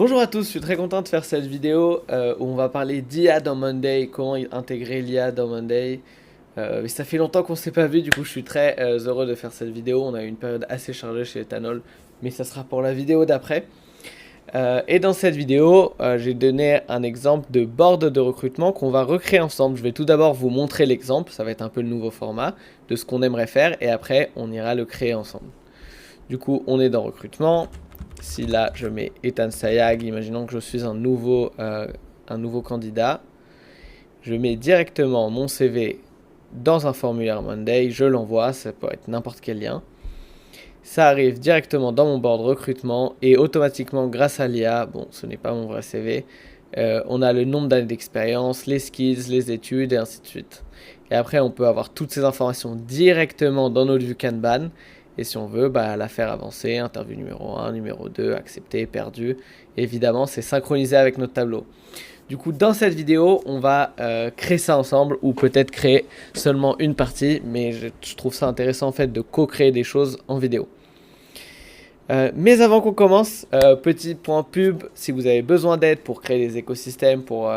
Bonjour à tous, je suis très content de faire cette vidéo où on va parler d'IA dans Monday, comment intégrer l'IA dans Monday. Mais ça fait longtemps qu'on s'est pas vu, du coup je suis très heureux de faire cette vidéo. On a eu une période assez chargée chez Ethanol, mais ça sera pour la vidéo d'après. Et dans cette vidéo, j'ai donné un exemple de board de recrutement qu'on va recréer ensemble. Je vais tout d'abord vous montrer l'exemple, ça va être un peu le nouveau format de ce qu'on aimerait faire, et après on ira le créer ensemble. Du coup, on est dans recrutement. Si là, je mets Ethan Sayag, imaginons que je suis un nouveau candidat. Je mets directement mon CV dans un formulaire Monday, je l'envoie, ça peut être n'importe quel lien. Ça arrive directement dans mon board recrutement et automatiquement, grâce à l'IA, bon, ce n'est pas mon vrai CV, on a le nombre d'années d'expérience, les skills, les études et ainsi de suite. Et après, on peut avoir toutes ces informations directement dans notre vue Kanban. Et si on veut, la faire avancer, interview numéro 1, numéro 2, accepté, perdu. Évidemment, c'est synchronisé avec notre tableau. Du coup, dans cette vidéo, on va créer ça ensemble ou peut-être créer seulement une partie. Mais je trouve ça intéressant en fait de co-créer des choses en vidéo. Mais avant qu'on commence, petit point pub, si vous avez besoin d'aide pour créer des écosystèmes, pour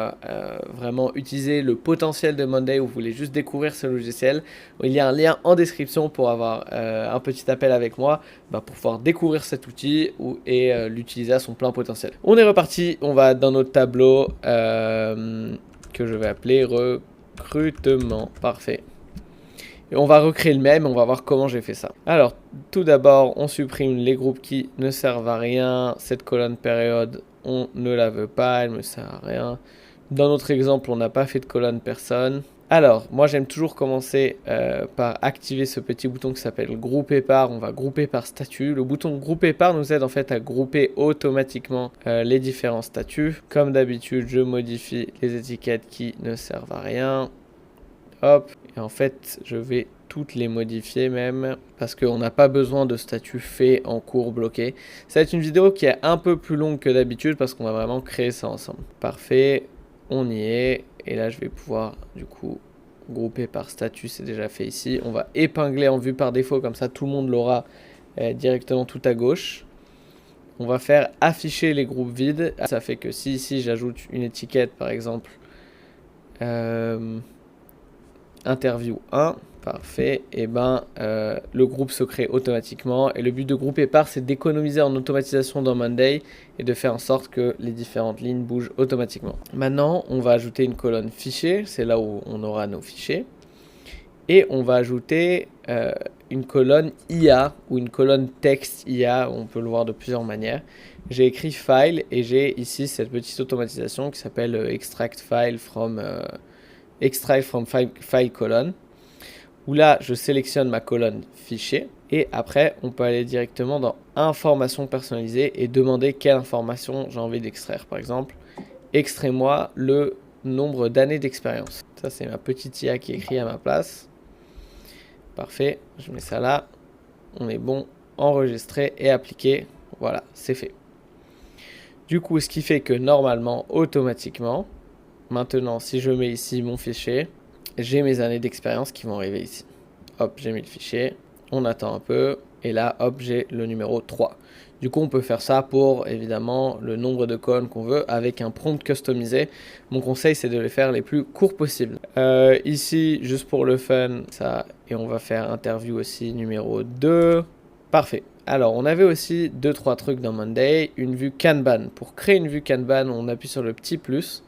vraiment utiliser le potentiel de Monday ou vous voulez juste découvrir ce logiciel, il y a un lien en description pour avoir un petit appel avec moi pour pouvoir découvrir cet outil et l'utiliser à son plein potentiel. On est reparti, on va dans notre tableau que je vais appeler recrutement. Parfait. Et on va recréer le même, on va voir comment j'ai fait ça. Alors, tout d'abord, on supprime les groupes qui ne servent à rien. Cette colonne période, on ne la veut pas, elle ne me sert à rien. Dans notre exemple, on n'a pas fait de colonne personne. Alors, moi j'aime toujours commencer par activer ce petit bouton qui s'appelle grouper par. On va grouper par statut. Le bouton grouper par nous aide en fait à grouper automatiquement les différents statuts. Comme d'habitude, je modifie les étiquettes qui ne servent à rien. Hop, et en fait, je vais toutes les modifier même, parce qu'on n'a pas besoin de statut fait en cours bloqué. Ça va être une vidéo qui est un peu plus longue que d'habitude, parce qu'on va vraiment créer ça ensemble. Parfait, on y est, et là je vais pouvoir du coup grouper par statut, c'est déjà fait ici. On va épingler en vue par défaut, comme ça tout le monde l'aura directement tout à gauche. On va faire afficher les groupes vides, ça fait que si ici j'ajoute une étiquette par exemple, interview 1, parfait, et le groupe se crée automatiquement. Et le but de grouper par, c'est d'économiser en automatisation dans Monday et de faire en sorte que les différentes lignes bougent automatiquement. Maintenant, on va ajouter une colonne fichier, c'est là où on aura nos fichiers. Et on va ajouter une colonne IA ou une colonne texte IA, on peut le voir de plusieurs manières. J'ai écrit file et j'ai ici cette petite automatisation qui s'appelle extract file from file colonne, où là je sélectionne ma colonne fichier et après on peut aller directement dans information personnalisée et demander quelle information j'ai envie d'extraire. Par exemple, extrais-moi le nombre d'années d'expérience. Ça c'est ma petite IA qui écrit à ma place. Parfait, je mets ça là, on est bon, enregistrer et appliquer, voilà, c'est fait. Du coup, ce qui fait que normalement, automatiquement, maintenant, si je mets ici mon fichier, j'ai mes années d'expérience qui vont arriver ici. Hop, j'ai mis le fichier, on attend un peu, et là, hop, j'ai le numéro 3. Du coup, on peut faire ça pour, évidemment, le nombre de colonnes qu'on veut, avec un prompt customisé. Mon conseil, c'est de les faire les plus courts possibles. Ici, juste pour le fun, ça, et on va faire interview aussi, numéro 2. Parfait. Alors, on avait aussi 2-3 trucs dans Monday. Une vue Kanban. Pour créer une vue Kanban, on appuie sur le petit plus,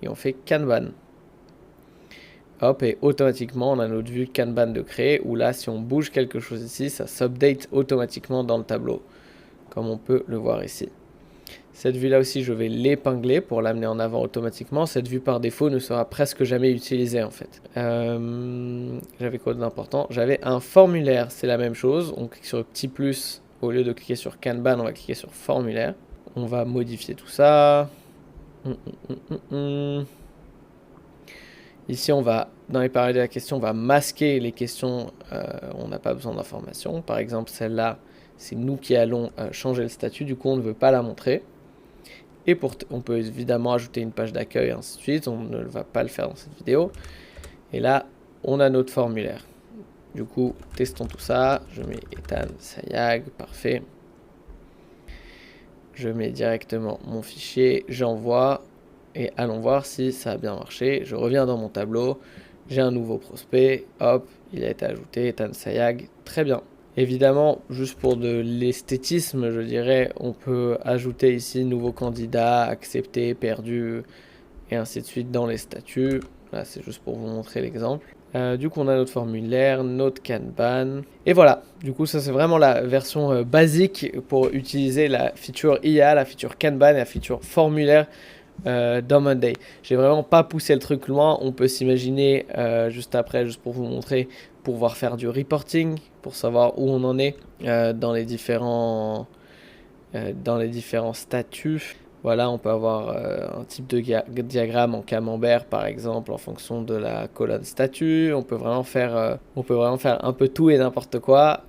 et on fait Kanban. Hop, et automatiquement, on a notre vue Kanban de créer, où là, si on bouge quelque chose ici, ça s'update automatiquement dans le tableau, comme on peut le voir ici. Cette vue-là aussi, je vais l'épingler pour l'amener en avant automatiquement. Cette vue par défaut ne sera presque jamais utilisée en fait. J'avais quoi d'important? J'avais un formulaire, c'est la même chose. On clique sur le petit plus, au lieu de cliquer sur Kanban, on va cliquer sur formulaire. On va modifier tout ça. Ici, on va, dans les paramètres de la question, on va masquer les questions, on n'a pas besoin d'informations. Par exemple, celle-là, c'est nous qui allons changer le statut, du coup, on ne veut pas la montrer. Et on peut évidemment ajouter une page d'accueil, ainsi de suite. On ne va pas le faire dans cette vidéo. Et là, on a notre formulaire. Du coup, testons tout ça. Je mets Ethan Sayag, parfait. je mets directement mon fichier, j'envoie et allons voir si ça a bien marché. Je reviens dans mon tableau, j'ai un nouveau prospect, hop, il a été ajouté, Ethan Sayag, très bien. Évidemment, juste pour de l'esthétisme, je dirais, on peut ajouter ici nouveau candidat, accepté, perdu, et ainsi de suite dans les statuts. Là, c'est juste pour vous montrer l'exemple. Du coup, on a notre formulaire, notre Kanban. Et voilà, du coup, ça c'est vraiment la version basique pour utiliser la feature IA, la feature Kanban et la feature formulaire dans Monday. J'ai vraiment pas poussé le truc loin. On peut s'imaginer juste après, juste pour vous montrer, pour pouvoir faire du reporting, pour savoir où on en est dans les différents statuts. Voilà, on peut avoir un type de diagramme en camembert par exemple en fonction de la colonne statut. On peut vraiment faire un peu tout et n'importe quoi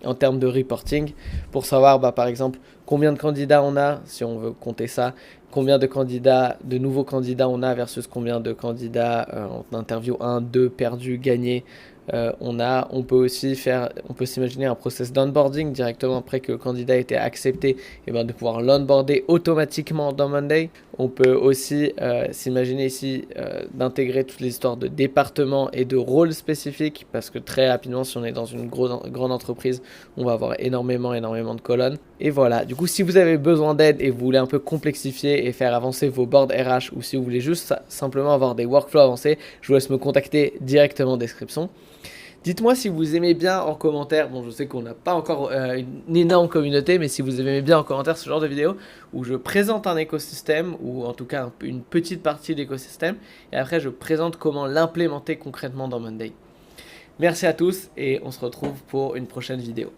en termes de reporting pour savoir par exemple combien de candidats on a, si on veut compter ça, combien de nouveaux candidats on a versus combien de candidats en interview 1, 2 perdus, gagnés. On peut s'imaginer un process d'onboarding directement après que le candidat ait été accepté, et de pouvoir l'onboarder automatiquement dans Monday. On peut aussi s'imaginer ici d'intégrer toutes les histoires de départements et de rôles spécifiques, parce que très rapidement, si on est dans une grande entreprise, on va avoir énormément de colonnes. Et voilà, du coup, si vous avez besoin d'aide et vous voulez un peu complexifier et faire avancer vos boards RH, ou si vous voulez juste simplement avoir des workflows avancés, je vous laisse me contacter directement en description. Dites-moi si vous aimez bien en commentaire, bon je sais qu'on n'a pas encore une énorme communauté, mais si vous aimez bien en commentaire ce genre de vidéo où je présente un écosystème, ou en tout cas une petite partie de l'écosystème, et après je présente comment l'implémenter concrètement dans Monday. Merci à tous et on se retrouve pour une prochaine vidéo.